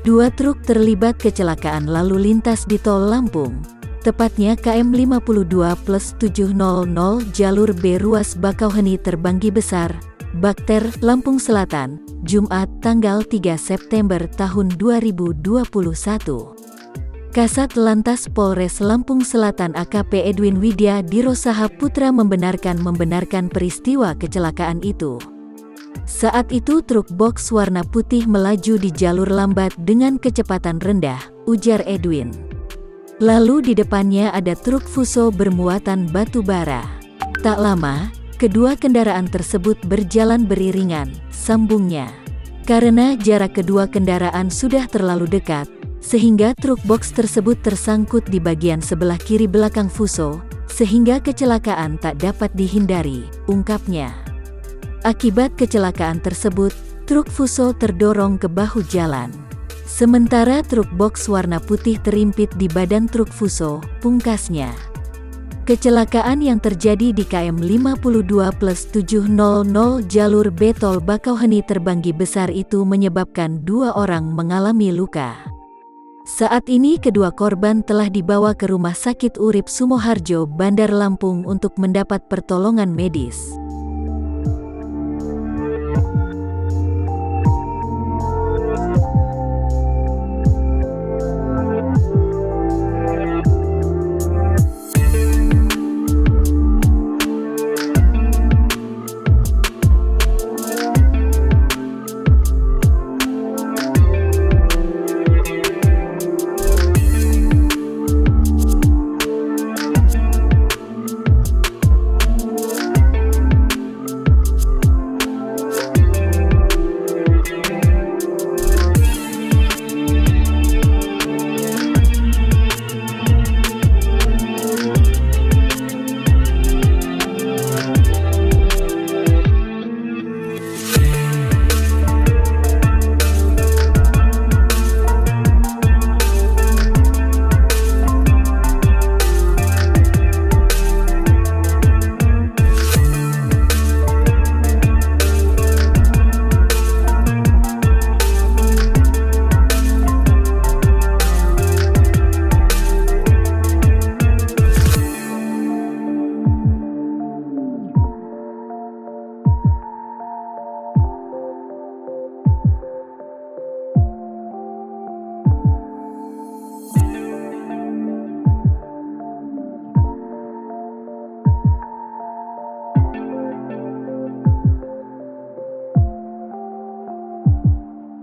Dua truk terlibat kecelakaan lalu lintas di Tol Lampung, tepatnya KM 52+700 jalur B ruas Bakauheni Terbanggi Besar, Bakter, Lampung Selatan, Jumat tanggal 3 September tahun 2021. Kasat Lantas Polres Lampung Selatan AKP Edwin Widya Dirosaha Putra membenarkan peristiwa kecelakaan itu. Saat itu truk box warna putih melaju di jalur lambat dengan kecepatan rendah, ujar Edwin. Lalu di depannya ada truk fuso bermuatan batu bara. Tak lama, kedua kendaraan tersebut berjalan beriringan, sambungnya. Karena jarak kedua kendaraan sudah terlalu dekat, sehingga truk box tersebut tersangkut di bagian sebelah kiri belakang fuso, sehingga kecelakaan tak dapat dihindari, ungkapnya. Akibat kecelakaan tersebut, truk fuso terdorong ke bahu jalan. Sementara truk box warna putih terimpit di badan truk fuso, pungkasnya. Kecelakaan yang terjadi di KM 52+700 jalur B Tol Bakauheni Terbanggi Besar itu menyebabkan 2 orang mengalami luka. Saat ini kedua korban telah dibawa ke Rumah Sakit Urip Sumoharjo, Bandar Lampung untuk mendapat pertolongan medis.